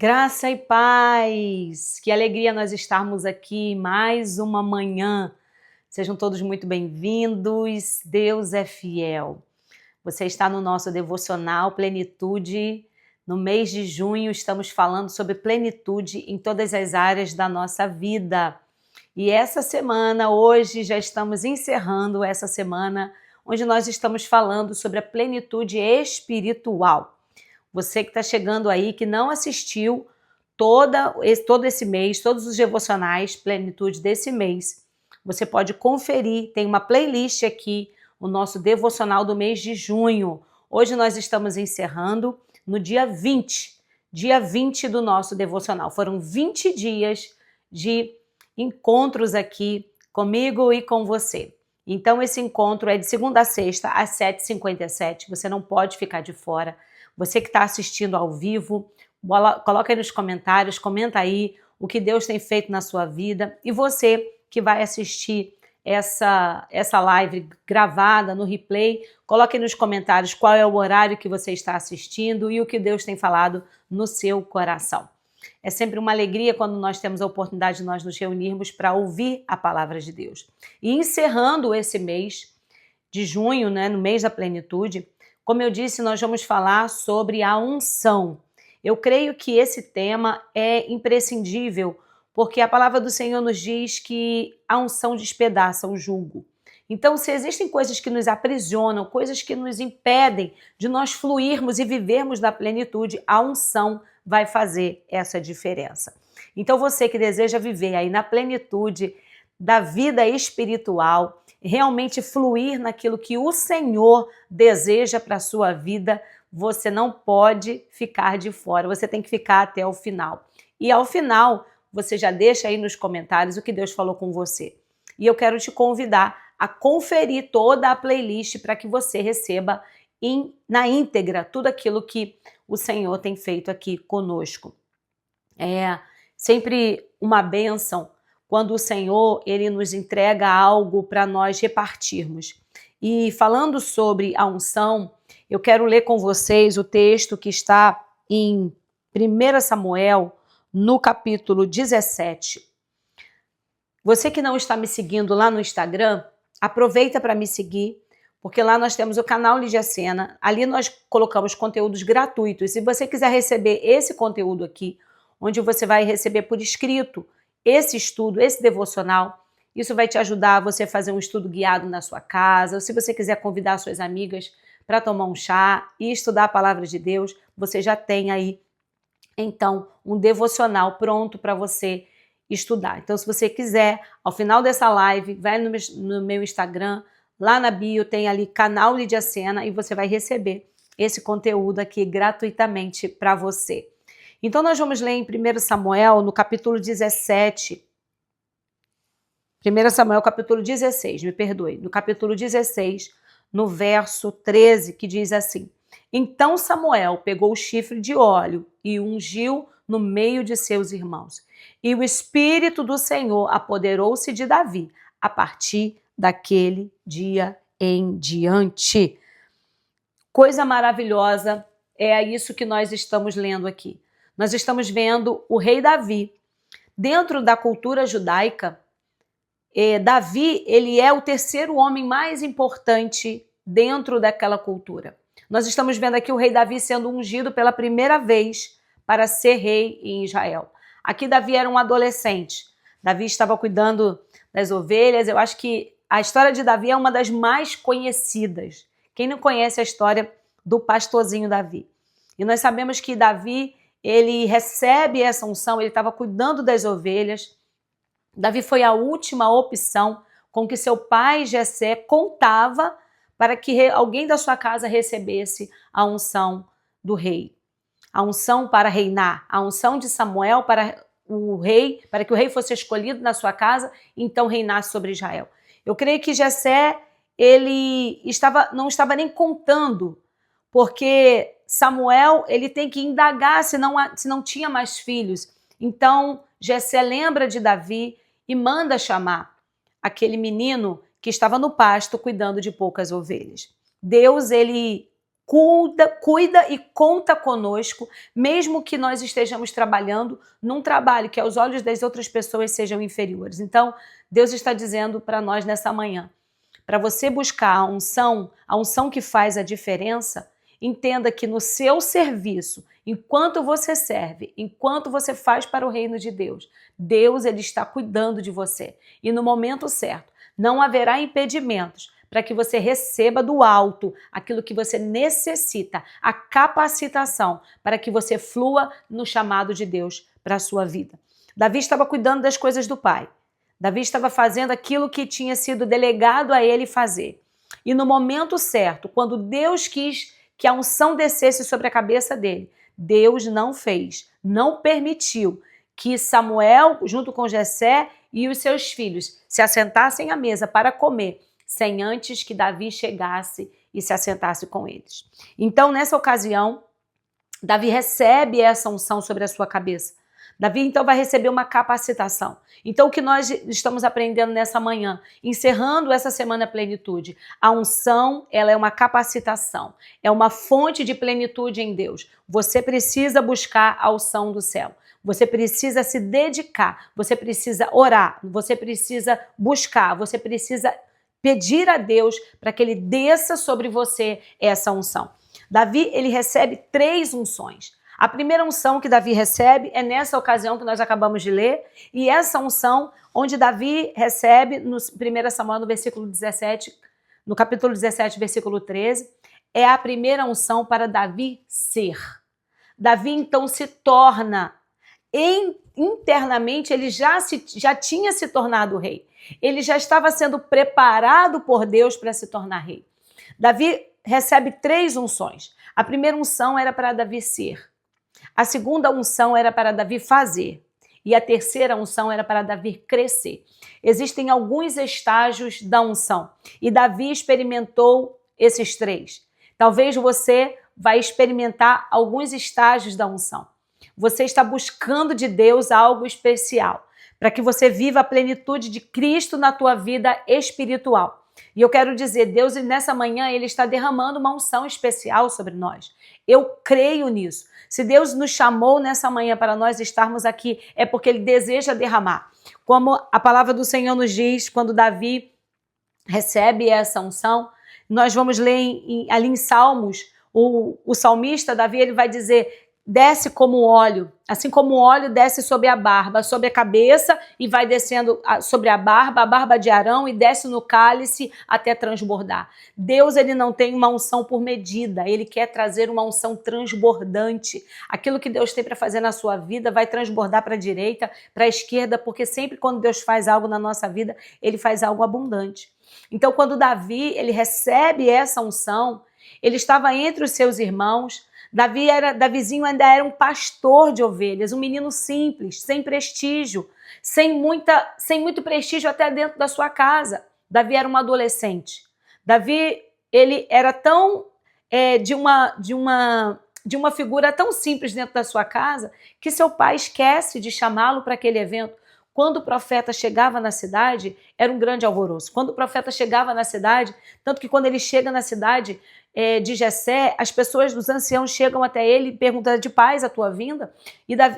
Graça e paz! Que alegria nós estarmos aqui mais uma manhã. Sejam todos muito bem-vindos. Deus é fiel. Você está no nosso devocional Plenitude. No mês de junho estamos falando sobre plenitude em todas as áreas da nossa vida. E essa semana, hoje, já estamos encerrando essa semana, onde nós estamos falando sobre a plenitude espiritual. Você que está chegando aí, que não assistiu todo esse mês, todos os devocionais, plenitude desse mês, você pode conferir, tem uma playlist aqui, o nosso devocional do mês de junho. Hoje nós estamos encerrando no dia 20 do nosso devocional. Foram 20 dias de encontros aqui comigo e com você. Então esse encontro é de segunda a sexta, às 7h57, você não pode ficar de fora. Você que está assistindo ao vivo, coloca aí nos comentários, comenta aí o que Deus tem feito na sua vida. E você que vai assistir essa live gravada no replay, coloque aí nos comentários qual é o horário que você está assistindo e o que Deus tem falado no seu coração. É sempre uma alegria quando nós temos a oportunidade de nós nos reunirmos para ouvir a palavra de Deus. E encerrando esse mês de junho, né, no mês da plenitude, como eu disse, nós vamos falar sobre a unção. Eu creio que esse tema é imprescindível, porque a palavra do Senhor nos diz que a unção despedaça o jugo. Então, se existem coisas que nos aprisionam, coisas que nos impedem de nós fluirmos e vivermos da plenitude, a unção vai fazer essa diferença. Então, você que deseja viver aí na plenitude da vida espiritual, realmente fluir naquilo que o Senhor deseja para a sua vida, você não pode ficar de fora, você tem que ficar até o final. E ao final, você já deixa aí nos comentários o que Deus falou com você. E eu quero te convidar a conferir toda a playlist para que você receba na íntegra tudo aquilo que o Senhor tem feito aqui conosco. É sempre uma bênção quando o Senhor ele nos entrega algo para nós repartirmos. E falando sobre a unção, eu quero ler com vocês o texto que está em 1 Samuel, no capítulo 17. Você que não está me seguindo lá no Instagram, aproveita para me seguir, porque lá nós temos o canal Lídia Sena, ali nós colocamos conteúdos gratuitos. Se você quiser receber esse conteúdo aqui, onde você vai receber por escrito esse estudo, esse devocional, isso vai te ajudar a você fazer um estudo guiado na sua casa, ou se você quiser convidar suas amigas para tomar um chá e estudar a palavra de Deus, você já tem aí, então, um devocional pronto para você estudar. Então, se você quiser, ao final dessa live, vai no meu Instagram, lá na bio tem ali canal Lídia Sena e você vai receber esse conteúdo aqui gratuitamente para você. Então, nós vamos ler em 1 Samuel, no capítulo 17. 1 Samuel, capítulo 16, me perdoe. No capítulo 16, no verso 13, que diz assim: Então Samuel pegou o chifre de óleo e ungiu no meio de seus irmãos. E o Espírito do Senhor apoderou-se de Davi a partir daquele dia em diante. Coisa maravilhosa, é isso que nós estamos lendo aqui. Nós estamos vendo o rei Davi. Dentro da cultura judaica, Davi ele é o terceiro homem mais importante dentro daquela cultura. Nós estamos vendo aqui o rei Davi sendo ungido pela primeira vez para ser rei em Israel. Aqui Davi era um adolescente. Davi estava cuidando das ovelhas. Eu acho que a história de Davi é uma das mais conhecidas. Quem não conhece a história do pastorzinho Davi? E nós sabemos que Davi ele recebe essa unção, ele estava cuidando das ovelhas. Davi foi a última opção com que seu pai Jessé contava para que alguém da sua casa recebesse a unção do rei. A unção para reinar, a unção de Samuel para o rei, para que o rei fosse escolhido na sua casa e então reinasse sobre Israel. Eu creio que Jessé ele não estava nem contando, porque Samuel ele tem que indagar se não tinha mais filhos. Então Jessé lembra de Davi e manda chamar aquele menino que estava no pasto cuidando de poucas ovelhas. Deus ele cuida e conta conosco, mesmo que nós estejamos trabalhando num trabalho que aos olhos das outras pessoas sejam inferiores. Então, Deus está dizendo para nós nessa manhã, para você buscar a unção que faz a diferença, entenda que no seu serviço, enquanto você serve, enquanto você faz para o reino de Deus, Deus ele está cuidando de você. E no momento certo, não haverá impedimentos para que você receba do alto aquilo que você necessita, a capacitação para que você flua no chamado de Deus para a sua vida. Davi estava cuidando das coisas do pai. Davi estava fazendo aquilo que tinha sido delegado a ele fazer. E no momento certo, quando Deus quis que a unção descesse sobre a cabeça dele, Deus não fez, não permitiu que Samuel, junto com Jessé e os seus filhos, se assentassem à mesa para comer, sem antes que Davi chegasse e se assentasse com eles. Então, nessa ocasião, Davi recebe essa unção sobre a sua cabeça. Davi, então, vai receber uma capacitação. Então, o que nós estamos aprendendo nessa manhã, encerrando essa semana plenitude, a unção, ela é uma capacitação, é uma fonte de plenitude em Deus. Você precisa buscar a unção do céu. Você precisa se dedicar, você precisa orar, você precisa buscar, você precisa pedir a Deus para que ele desça sobre você essa unção. Davi, ele recebe 3 unções. A primeira unção que Davi recebe é nessa ocasião que nós acabamos de ler, e essa unção onde Davi recebe no 1 Samuel, no versículo 17, no capítulo 17, versículo 13, é a primeira unção para Davi ser. Davi então se torna, internamente ele já tinha se tornado rei. Ele já estava sendo preparado por Deus para se tornar rei. Davi recebe 3 unções. A primeira unção era para Davi ser. A segunda unção era para Davi fazer. E a terceira unção era para Davi crescer. Existem alguns estágios da unção. E Davi experimentou esses 3. Talvez você vai experimentar alguns estágios da unção. Você está buscando de Deus algo especial, para que você viva a plenitude de Cristo na tua vida espiritual. E eu quero dizer, Deus nessa manhã, ele está derramando uma unção especial sobre nós. Eu creio nisso. Se Deus nos chamou nessa manhã para nós estarmos aqui, é porque ele deseja derramar. Como a palavra do Senhor nos diz, quando Davi recebe essa unção, nós vamos ler ali em Salmos, o salmista Davi, ele vai dizer, desce como óleo, assim como o óleo desce sobre a barba, sobre a cabeça e vai descendo sobre a barba de Arão e desce no cálice até transbordar. Deus, ele não tem uma unção por medida, ele quer trazer uma unção transbordante. Aquilo que Deus tem para fazer na sua vida vai transbordar para a direita, para a esquerda, porque sempre quando Deus faz algo na nossa vida, ele faz algo abundante. Então, quando Davi, ele recebe essa unção, ele estava entre os seus irmãos. Davizinho ainda era um pastor de ovelhas, um menino simples, sem prestígio, sem muito prestígio até dentro da sua casa. Davi era um adolescente. Davi, ele era tão de uma figura tão simples dentro da sua casa que seu pai esquece de chamá-lo para aquele evento. Quando o profeta chegava na cidade, era um grande alvoroço. Quando o profeta chegava na cidade, tanto que quando ele chega na cidade de Jessé, as pessoas dos anciãos chegam até ele e perguntam, de paz a tua vinda?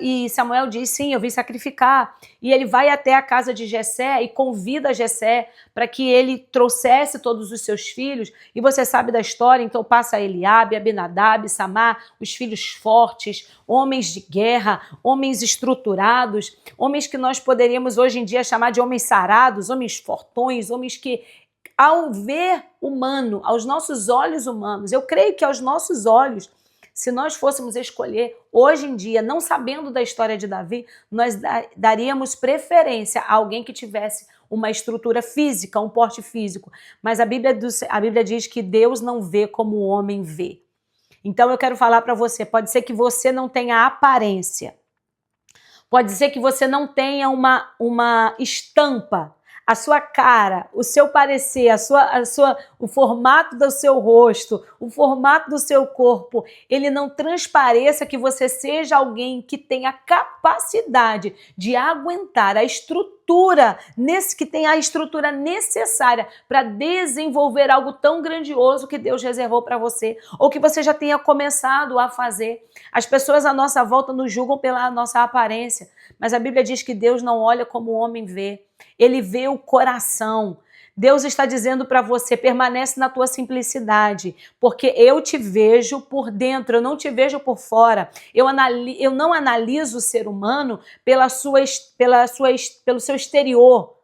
E Samuel diz, sim, eu vim sacrificar. E ele vai até a casa de Jessé e convida Jessé para que ele trouxesse todos os seus filhos. E você sabe da história, então passa Eliabe, Abinadab, Samar, os filhos fortes, homens de guerra, homens estruturados, homens que nós poderíamos hoje em dia chamar de homens sarados, homens fortões, homens que, ao ver humano, aos nossos olhos humanos, eu creio que aos nossos olhos, se nós fôssemos escolher hoje em dia, não sabendo da história de Davi, nós daríamos preferência a alguém que tivesse uma estrutura física, um porte físico. Mas a Bíblia diz que Deus não vê como o homem vê. Então eu quero falar para você, pode ser que você não tenha aparência, pode ser que você não tenha uma estampa, a sua cara, o seu parecer, o formato do seu rosto, o formato do seu corpo, ele não transpareça que você seja alguém que tenha capacidade de aguentar a estrutura que tem a estrutura necessária para desenvolver algo tão grandioso que Deus reservou para você, ou que você já tenha começado a fazer. As pessoas à nossa volta nos julgam pela nossa aparência, mas a Bíblia diz que Deus não olha como o homem vê, ele vê o coração. Deus está dizendo para você, permanece na tua simplicidade, porque eu te vejo por dentro, eu não te vejo por fora. Eu não analiso o ser humano pelo seu exterior,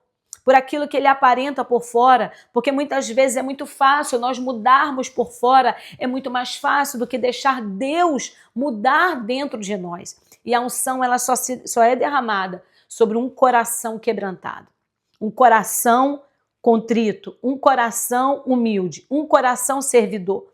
por aquilo que ele aparenta por fora, porque muitas vezes é muito fácil nós mudarmos por fora, é muito mais fácil do que deixar Deus mudar dentro de nós. E a unção, ela só é derramada sobre um coração quebrantado, um coração contrito, um coração humilde, um coração servidor.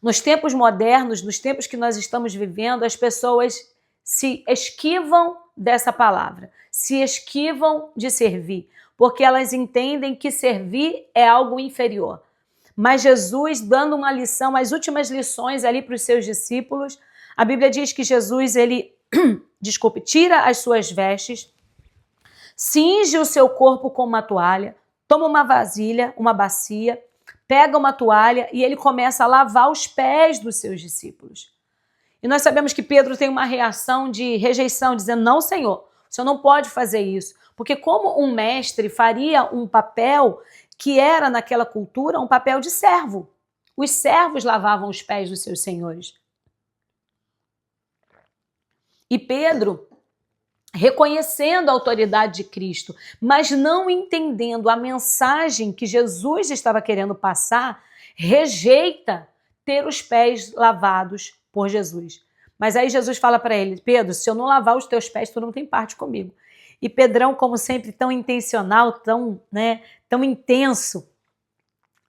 Nos tempos modernos, nos tempos que nós estamos vivendo, as pessoas se esquivam dessa palavra, se esquivam de servir, porque elas entendem que servir é algo inferior. Mas Jesus, dando uma lição, as últimas lições ali para os seus discípulos, a Bíblia diz que Jesus, tira as suas vestes, cinge o seu corpo com uma toalha, toma uma vasilha, uma bacia, pega uma toalha e ele começa a lavar os pés dos seus discípulos. E nós sabemos que Pedro tem uma reação de rejeição, dizendo, não, Senhor, o Senhor não pode fazer isso. Porque como um mestre faria um papel que era, naquela cultura, um papel de servo. Os servos lavavam os pés dos seus senhores. E Pedro, reconhecendo a autoridade de Cristo, mas não entendendo a mensagem que Jesus estava querendo passar, rejeita ter os pés lavados por Jesus. Mas aí Jesus fala para ele, Pedro, se eu não lavar os teus pés, tu não tem parte comigo. E Pedrão, como sempre, tão intencional, tão intenso,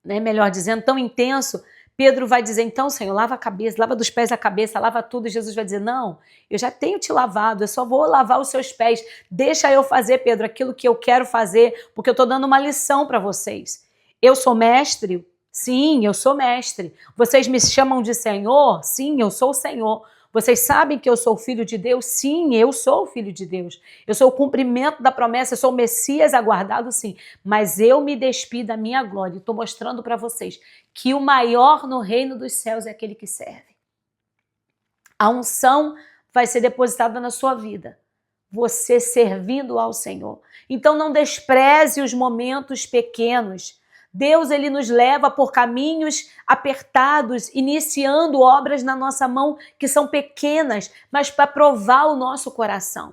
melhor dizendo, tão intenso, Pedro vai dizer, então, Senhor, lava a cabeça, lava dos pés a cabeça, lava tudo. E Jesus vai dizer, não, eu já tenho te lavado, eu só vou lavar os seus pés. Deixa eu fazer, Pedro, aquilo que eu quero fazer, porque eu estou dando uma lição para vocês. Eu sou mestre? Sim, eu sou mestre. Vocês me chamam de Senhor? Sim, eu sou o Senhor. Vocês sabem que eu sou o Filho de Deus? Sim, eu sou o Filho de Deus. Eu sou o cumprimento da promessa, eu sou o Messias aguardado, sim. Mas eu me despi da minha glória. Estou mostrando para vocês que o maior no reino dos céus é aquele que serve. A unção vai ser depositada na sua vida. Você servindo ao Senhor. Então não despreze os momentos pequenos. Deus, ele nos leva por caminhos apertados, iniciando obras na nossa mão que são pequenas, mas para provar o nosso coração.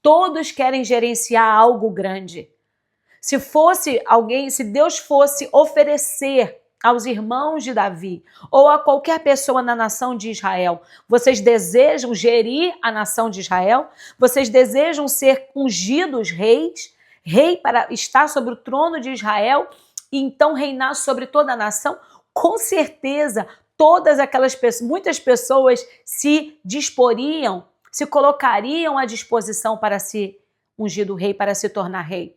Todos querem gerenciar algo grande. Se Deus fosse oferecer aos irmãos de Davi ou a qualquer pessoa na nação de Israel, vocês desejam gerir a nação de Israel? Vocês desejam ser ungidos reis? Rei para estar sobre o trono de Israel e então reinar sobre toda a nação? Com certeza, muitas pessoas se disporiam, se colocariam à disposição para ser ungido rei, para se tornar rei.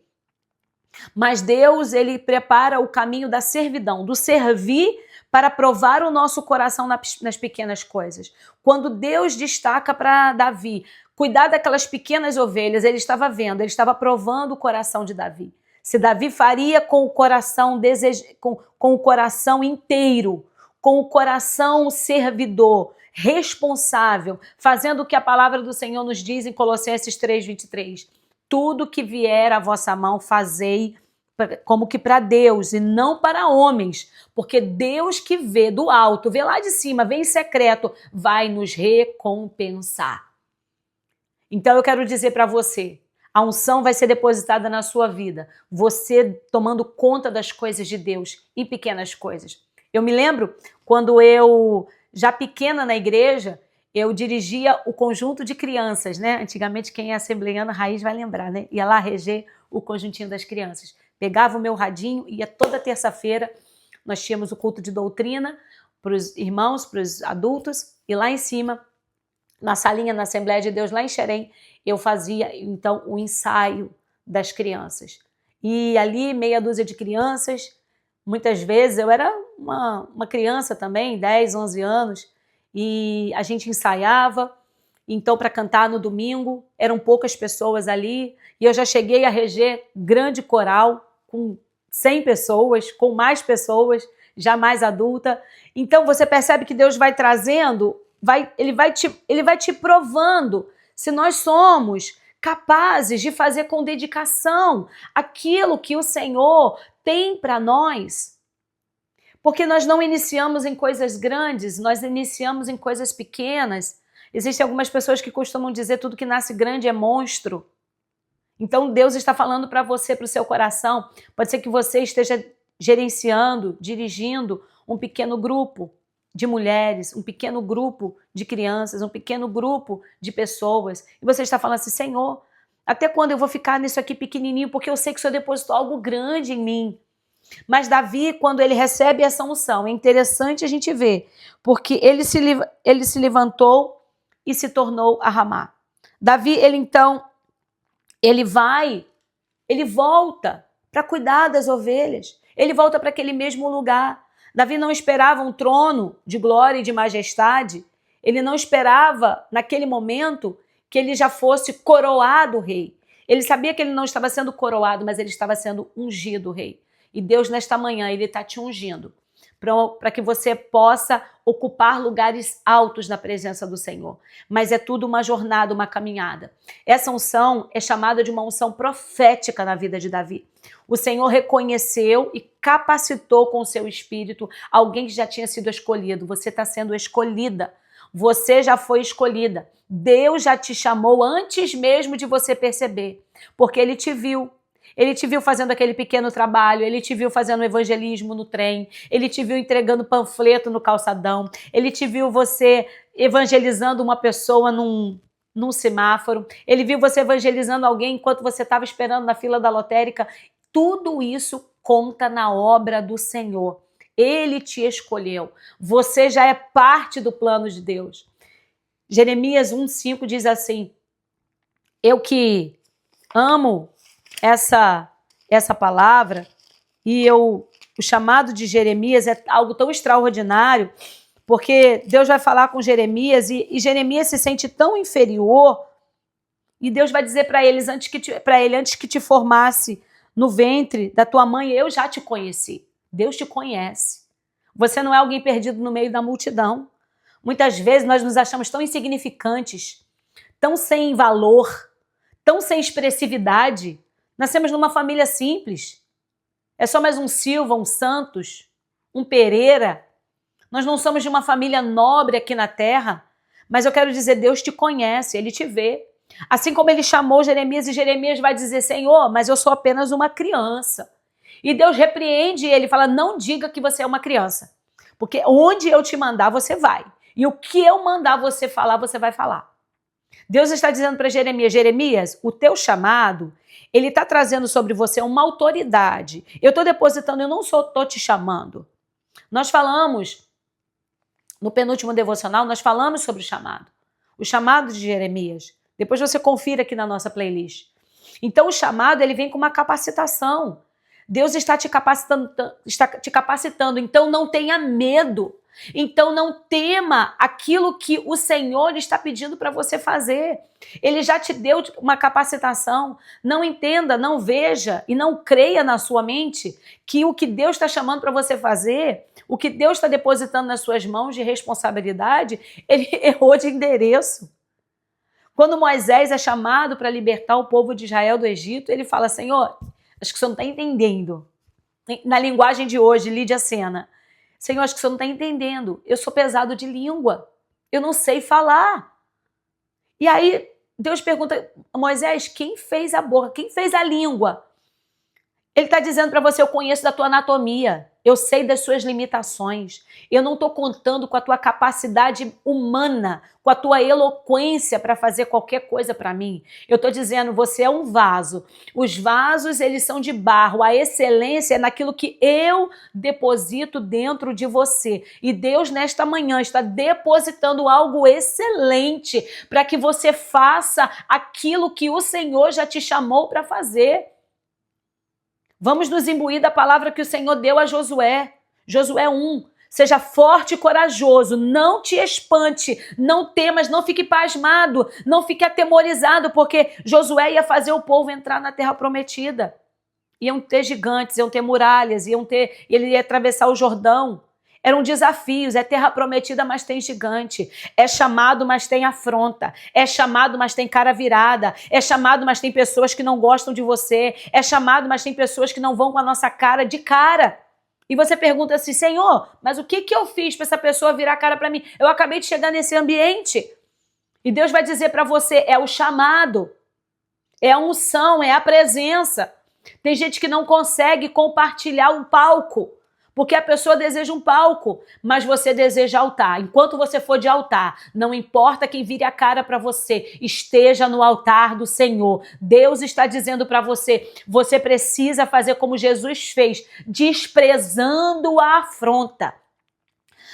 Mas Deus, ele prepara o caminho da servidão, do servir para provar o nosso coração nas pequenas coisas. Quando Deus destaca para Davi cuidar daquelas pequenas ovelhas, ele estava provando o coração de Davi. Se Davi faria com o coração com o coração inteiro, com o coração servidor, responsável, fazendo o que a palavra do Senhor nos diz em Colossenses 3:23. Tudo que vier à vossa mão, fazei como que para Deus e não para homens, porque Deus que vê do alto, vê lá de cima, vê em secreto, vai nos recompensar. Então eu quero dizer para você, a unção vai ser depositada na sua vida, você tomando conta das coisas de Deus e pequenas coisas. Eu me lembro quando eu, já pequena na igreja, eu dirigia o conjunto de crianças, né? Antigamente quem é assembleiana raiz vai lembrar, né? Ia lá reger o conjuntinho das crianças. Pegava o meu radinho, ia toda terça-feira, nós tínhamos o culto de doutrina para os irmãos, para os adultos, e lá em cima, na salinha, na Assembleia de Deus, lá em Xerém, eu fazia, então, o ensaio das crianças. E ali, meia dúzia de crianças, muitas vezes, eu era uma criança também, 10, 11 anos, e a gente ensaiava, Então, para cantar no domingo, eram poucas pessoas ali, e eu já cheguei a reger grande coral, com 100 pessoas, com mais pessoas, já mais adulta. Então, você percebe que Deus vai trazendo, ele vai te provando se nós somos capazes de fazer com dedicação aquilo que o Senhor tem para nós. Porque nós não iniciamos em coisas grandes, nós iniciamos em coisas pequenas. Existem algumas pessoas que costumam dizer tudo que nasce grande é monstro. Então Deus está falando para você, para o seu coração. Pode ser que você esteja gerenciando, dirigindo um pequeno grupo de mulheres, um pequeno grupo de crianças, um pequeno grupo de pessoas. E você está falando assim, Senhor, até quando eu vou ficar nisso aqui pequenininho? Porque eu sei que o Senhor depositou algo grande em mim. Mas Davi, quando ele recebe essa unção, é interessante a gente ver, porque ele se levantou e se tornou a Ramá. Davi, ele volta para cuidar das ovelhas, ele volta para aquele mesmo lugar. Davi não esperava um trono de glória e de majestade, ele não esperava naquele momento que ele já fosse coroado rei. Ele sabia que ele não estava sendo coroado, mas ele estava sendo ungido rei. E Deus, nesta manhã, ele está te ungindo para que você possa ocupar lugares altos na presença do Senhor. Mas é tudo uma jornada, uma caminhada. Essa unção é chamada de uma unção profética na vida de Davi. O Senhor reconheceu e capacitou com o seu espírito alguém que já tinha sido escolhido. Você está sendo escolhida. Você já foi escolhida. Deus já te chamou antes mesmo de você perceber, porque Ele te viu. Ele te viu fazendo aquele pequeno trabalho, ele te viu fazendo evangelismo no trem, ele te viu entregando panfleto no calçadão, ele te viu você evangelizando uma pessoa num semáforo, ele viu você evangelizando alguém enquanto você estava esperando na fila da lotérica. Tudo isso conta na obra do Senhor. Ele te escolheu. Você já é parte do plano de Deus. Jeremias 1,5 diz assim, eu que amo essa palavra, e o chamado de Jeremias é algo tão extraordinário, porque Deus vai falar com Jeremias e Jeremias se sente tão inferior, e Deus vai dizer para ele, antes que te formasse no ventre da tua mãe, eu já te conheci. Deus te conhece. Você não é alguém perdido no meio da multidão. Muitas vezes nós nos achamos tão insignificantes, tão sem valor, tão sem expressividade. Nascemos numa família simples. É só mais um Silva, um Santos, um Pereira. Nós não somos de uma família nobre aqui na terra, mas eu quero dizer, Deus te conhece, Ele te vê. Assim como Ele chamou Jeremias, e Jeremias vai dizer, Senhor, mas eu sou apenas uma criança. E Deus repreende ele, fala, não diga que você é uma criança, porque onde eu te mandar, você vai. E o que eu mandar você falar, você vai falar. Deus está dizendo para Jeremias, Jeremias, o teu chamado, ele está trazendo sobre você uma autoridade. Eu estou depositando, eu não estou te chamando. Nós falamos, no penúltimo devocional, nós falamos sobre o chamado de Jeremias. Depois você confira aqui na nossa playlist. Então o chamado, ele vem com uma capacitação. Deus está te capacitando, então não tenha medo. Então não tema aquilo que o Senhor está pedindo para você fazer. Ele já te deu uma capacitação. Não entenda, não veja e não creia na sua mente que o que Deus está chamando para você fazer, o que Deus está depositando nas suas mãos de responsabilidade, ele errou de endereço. Quando Moisés é chamado para libertar o povo de Israel do Egito, ele fala, Senhor, acho que você não está entendendo. Na linguagem de hoje, Lídia Sena, Senhor, acho que você não está entendendo. Eu sou pesado de língua. Eu não sei falar. E aí, Deus pergunta, Moisés, quem fez a boca? Quem fez a língua? Ele está dizendo para você, eu conheço da tua anatomia. Eu sei das suas limitações. Eu não estou contando com a tua capacidade humana, com a tua eloquência para fazer qualquer coisa para mim. Eu estou dizendo, você é um vaso. Os vasos, eles são de barro. A excelência é naquilo que eu deposito dentro de você. E Deus, nesta manhã, está depositando algo excelente para que você faça aquilo que o Senhor já te chamou para fazer. Vamos nos imbuir da palavra que o Senhor deu a Josué. Josué 1. Seja forte e corajoso, não te espante, não temas, não fique pasmado, não fique atemorizado, porque Josué ia fazer o povo entrar na terra prometida. Iam ter gigantes, iam ter muralhas, ele ia atravessar o Jordão. Eram desafios, é terra prometida, mas tem gigante. É chamado, mas tem afronta. É chamado, mas tem cara virada. É chamado, mas tem pessoas que não gostam de você. É chamado, mas tem pessoas que não vão com a nossa cara de cara. E você pergunta assim, Senhor, mas o que eu fiz para essa pessoa virar a cara para mim? Eu acabei de chegar nesse ambiente. E Deus vai dizer para você, é o chamado, é a unção, é a presença. Tem gente que não consegue compartilhar um palco, porque a pessoa deseja um palco, mas você deseja altar. Enquanto você for de altar, não importa quem vire a cara para você, esteja no altar do Senhor. Deus está dizendo para você, você precisa fazer como Jesus fez, desprezando a afronta.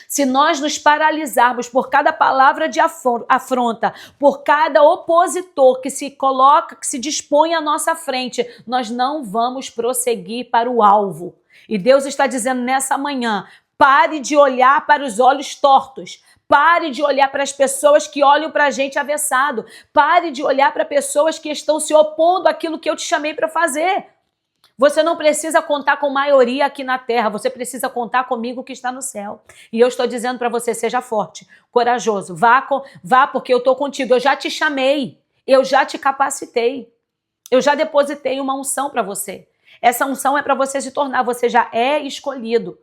Se nós nos paralisarmos por cada palavra de afronta, por cada opositor que se coloca, que se dispõe à nossa frente, nós não vamos prosseguir para o alvo. E Deus está dizendo nessa manhã, pare de olhar para os olhos tortos. Pare de olhar para as pessoas que olham para a gente avessado. Pare de olhar para pessoas que estão se opondo àquilo que eu te chamei para fazer. Você não precisa contar com maioria aqui na terra, você precisa contar comigo que está no céu. E eu estou dizendo para você, seja forte, corajoso, vá porque eu estou contigo, eu já te chamei, eu já te capacitei, eu já depositei uma unção para você. Essa unção é para você se tornar, você já é escolhido.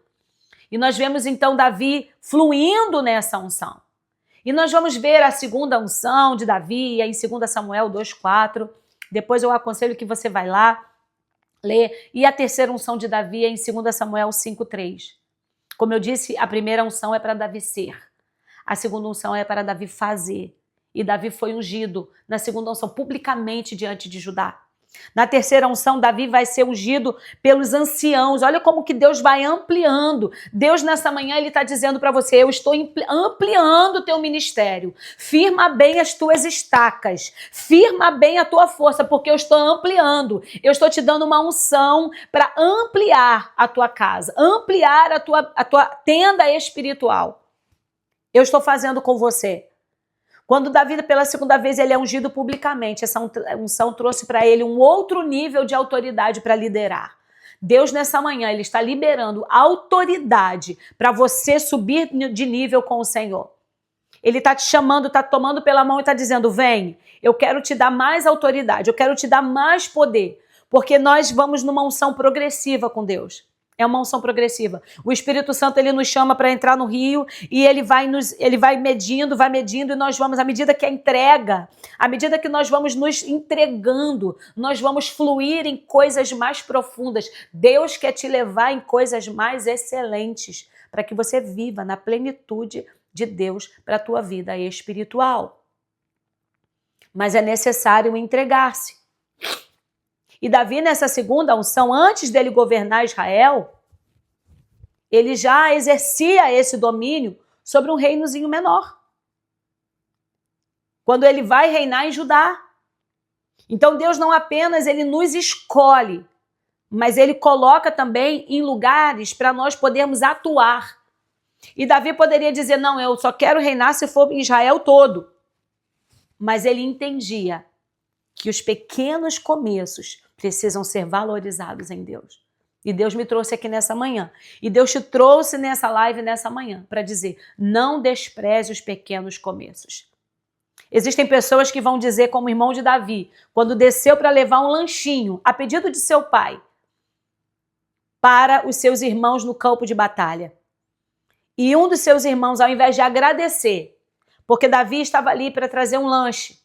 E nós vemos então Davi fluindo nessa unção. E nós vamos ver a segunda unção de Davi, em 2 Samuel 2,4. Depois eu aconselho que você vai lá ler. E a terceira unção de Davi é em 2 Samuel 5,3. Como eu disse, a primeira unção é para Davi ser. A segunda unção é para Davi fazer. E Davi foi ungido na segunda unção publicamente diante de Judá. Na terceira unção, Davi vai ser ungido pelos anciãos. Olha como que Deus vai ampliando. Deus, nessa manhã, Ele está dizendo para você, eu estou ampliando o teu ministério. Firma bem as tuas estacas. Firma bem a tua força, porque eu estou ampliando. Eu estou te dando uma unção para ampliar a tua casa, ampliar a tua tenda espiritual. Eu estou fazendo com você. Quando Davi, pela segunda vez, ele é ungido publicamente, essa unção trouxe para ele um outro nível de autoridade para liderar. Deus, nessa manhã, ele está liberando autoridade para você subir de nível com o Senhor. Ele está te chamando, está tomando pela mão e está dizendo, vem, eu quero te dar mais autoridade, eu quero te dar mais poder, porque nós vamos numa unção progressiva com Deus. É uma unção progressiva. O Espírito Santo, ele nos chama para entrar no rio e ele vai medindo, e nós vamos, à medida que a entrega, à medida que nós vamos nos entregando, nós vamos fluir em coisas mais profundas. Deus quer te levar em coisas mais excelentes para que você viva na plenitude de Deus para a tua vida espiritual. Mas é necessário entregar-se. E Davi, nessa segunda unção, antes dele governar Israel, ele já exercia esse domínio sobre um reinozinho menor. Quando ele vai reinar em Judá. Então Deus não apenas ele nos escolhe, mas ele coloca também em lugares para nós podermos atuar. E Davi poderia dizer, não, eu só quero reinar se for em Israel todo. Mas ele entendia que os pequenos começos precisam ser valorizados em Deus. E Deus me trouxe aqui nessa manhã. E Deus te trouxe nessa live nessa manhã para dizer, não despreze os pequenos começos. Existem pessoas que vão dizer, como o irmão de Davi, quando desceu para levar um lanchinho, a pedido de seu pai, para os seus irmãos no campo de batalha. E um dos seus irmãos, ao invés de agradecer, porque Davi estava ali para trazer um lanche,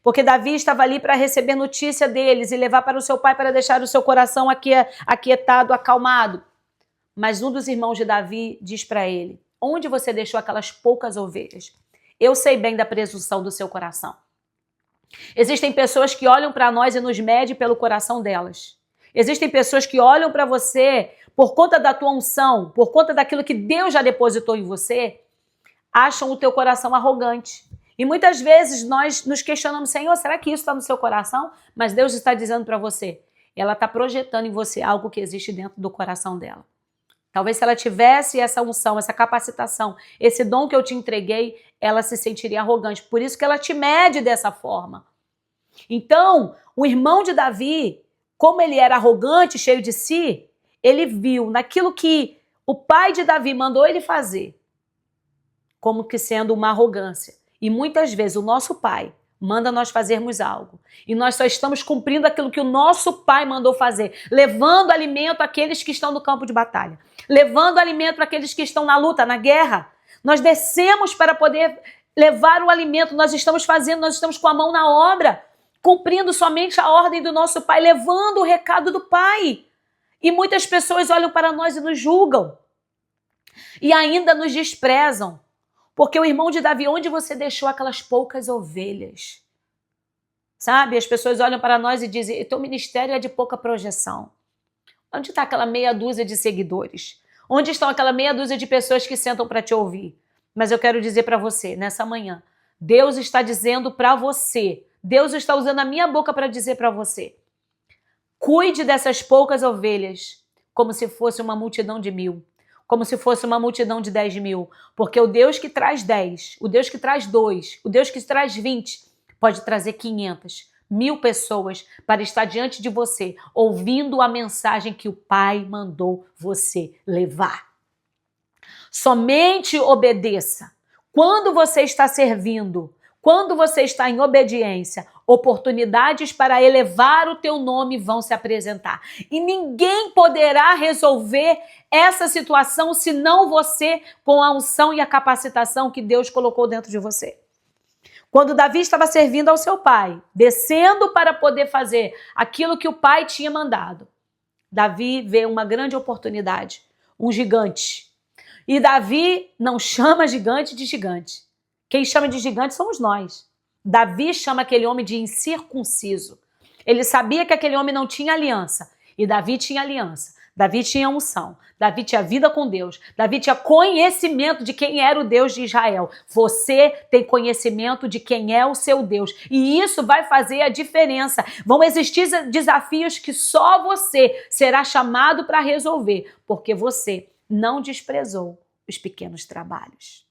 porque Davi estava ali para receber notícia deles e levar para o seu pai para deixar o seu coração aquietado, acalmado. Mas um dos irmãos de Davi diz para ele, onde você deixou aquelas poucas ovelhas? Eu sei bem da presunção do seu coração. Existem pessoas que olham para nós e nos medem pelo coração delas. Existem pessoas que olham para você por conta da tua unção, por conta daquilo que Deus já depositou em você, acham o teu coração arrogante. E muitas vezes nós nos questionamos, Senhor, será que isso está no seu coração? Mas Deus está dizendo para você, ela está projetando em você algo que existe dentro do coração dela. Talvez se ela tivesse essa unção, essa capacitação, esse dom que eu te entreguei, ela se sentiria arrogante. Por isso que ela te mede dessa forma. Então, o irmão de Davi, como ele era arrogante, cheio de si, ele viu naquilo que o pai de Davi mandou ele fazer, como que sendo uma arrogância. E muitas vezes o nosso pai manda nós fazermos algo e nós só estamos cumprindo aquilo que o nosso pai mandou fazer, levando alimento àqueles que estão no campo de batalha, levando alimento àqueles que estão na luta, na guerra. Nós descemos para poder levar o alimento, nós estamos com a mão na obra, cumprindo somente a ordem do nosso pai, levando o recado do pai. E muitas pessoas olham para nós e nos julgam e ainda nos desprezam. Porque o irmão de Davi, onde você deixou aquelas poucas ovelhas? Sabe? As pessoas olham para nós e dizem, teu ministério é de pouca projeção. Onde está aquela meia dúzia de seguidores? Onde estão aquela meia dúzia de pessoas que sentam para te ouvir? Mas eu quero dizer para você, nessa manhã, Deus está dizendo para você, Deus está usando a minha boca para dizer para você, cuide dessas poucas ovelhas como se fosse uma multidão de 1000. Como se fosse uma multidão de 10.000. Porque o Deus que traz 10, o Deus que traz 2, o Deus que traz 20, pode trazer 500, 1000 pessoas para estar diante de você, ouvindo a mensagem que o Pai mandou você levar. Somente obedeça. Quando você está servindo, quando você está em obediência, oportunidades para elevar o teu nome vão se apresentar. E ninguém poderá resolver essa situação senão você, com a unção e a capacitação que Deus colocou dentro de você. Quando Davi estava servindo ao seu pai, descendo para poder fazer aquilo que o pai tinha mandado, Davi vê uma grande oportunidade, um gigante. E Davi não chama gigante de gigante. Quem chama de gigante somos nós. Davi chama aquele homem de incircunciso. Ele sabia que aquele homem não tinha aliança. E Davi tinha aliança. Davi tinha unção. Davi tinha vida com Deus. Davi tinha conhecimento de quem era o Deus de Israel. Você tem conhecimento de quem é o seu Deus. E isso vai fazer a diferença. Vão existir desafios que só você será chamado para resolver. Porque você não desprezou os pequenos trabalhos.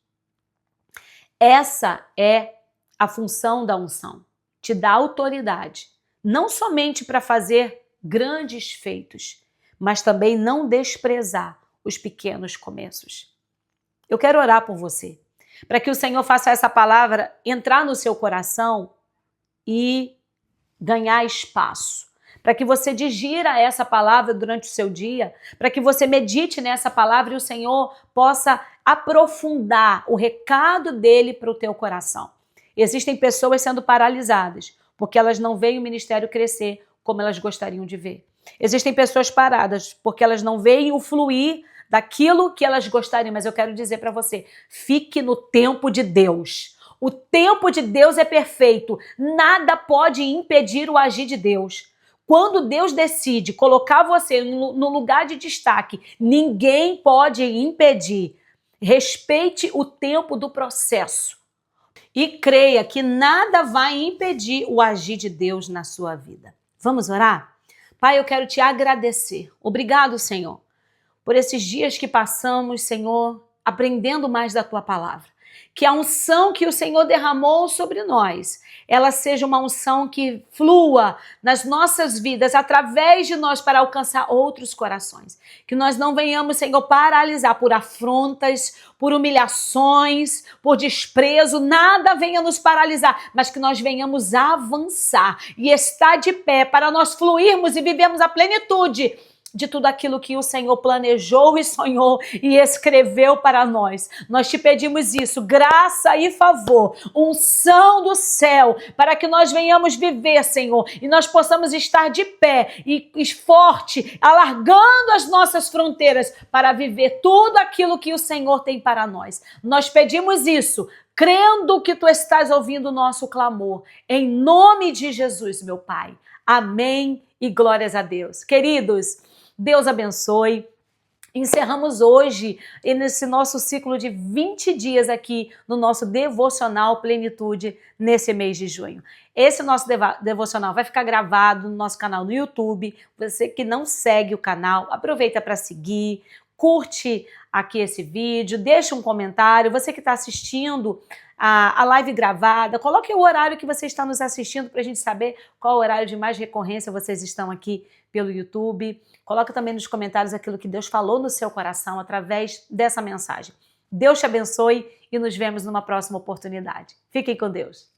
Essa é a função da unção, te dá autoridade, não somente para fazer grandes feitos, mas também não desprezar os pequenos começos. Eu quero orar por você, para que o Senhor faça essa palavra entrar no seu coração e ganhar espaço, para que você digira essa palavra durante o seu dia, para que você medite nessa palavra e o Senhor possa aprofundar o recado dele para o teu coração. Existem pessoas sendo paralisadas, porque elas não veem o ministério crescer como elas gostariam de ver. Existem pessoas paradas, porque elas não veem o fluir daquilo que elas gostariam. Mas eu quero dizer para você, fique no tempo de Deus. O tempo de Deus é perfeito. Nada pode impedir o agir de Deus. Quando Deus decide colocar você no lugar de destaque, ninguém pode impedir. Respeite o tempo do processo. E creia que nada vai impedir o agir de Deus na sua vida. Vamos orar? Pai, eu quero te agradecer. Obrigado, Senhor, por esses dias que passamos, Senhor, aprendendo mais da tua palavra. Que a unção que o Senhor derramou sobre nós, ela seja uma unção que flua nas nossas vidas, através de nós, para alcançar outros corações. Que nós não venhamos, Senhor, paralisar por afrontas, por humilhações, por desprezo, nada venha nos paralisar, mas que nós venhamos avançar e estar de pé para nós fluirmos e vivermos a plenitude de tudo aquilo que o Senhor planejou e sonhou e escreveu para nós. Nós te pedimos isso, graça e favor, unção do céu, para que nós venhamos viver, Senhor, e nós possamos estar de pé e forte, alargando as nossas fronteiras para viver tudo aquilo que o Senhor tem para nós. Nós pedimos isso, crendo que tu estás ouvindo o nosso clamor, em nome de Jesus, meu Pai. Amém e glórias a Deus. Queridos, Deus abençoe. Encerramos hoje, nesse nosso ciclo de 20 dias aqui no nosso Devocional Plenitude, nesse mês de junho. Esse nosso devocional vai ficar gravado no nosso canal no YouTube. Você que não segue o canal, aproveita para seguir, curte aqui esse vídeo, deixa um comentário. Você que está assistindo a live gravada, coloque o horário que você está nos assistindo para a gente saber qual o horário de mais recorrência vocês estão aqui pelo YouTube. Coloque também nos comentários aquilo que Deus falou no seu coração através dessa mensagem. Deus te abençoe e nos vemos numa próxima oportunidade. Fiquem com Deus.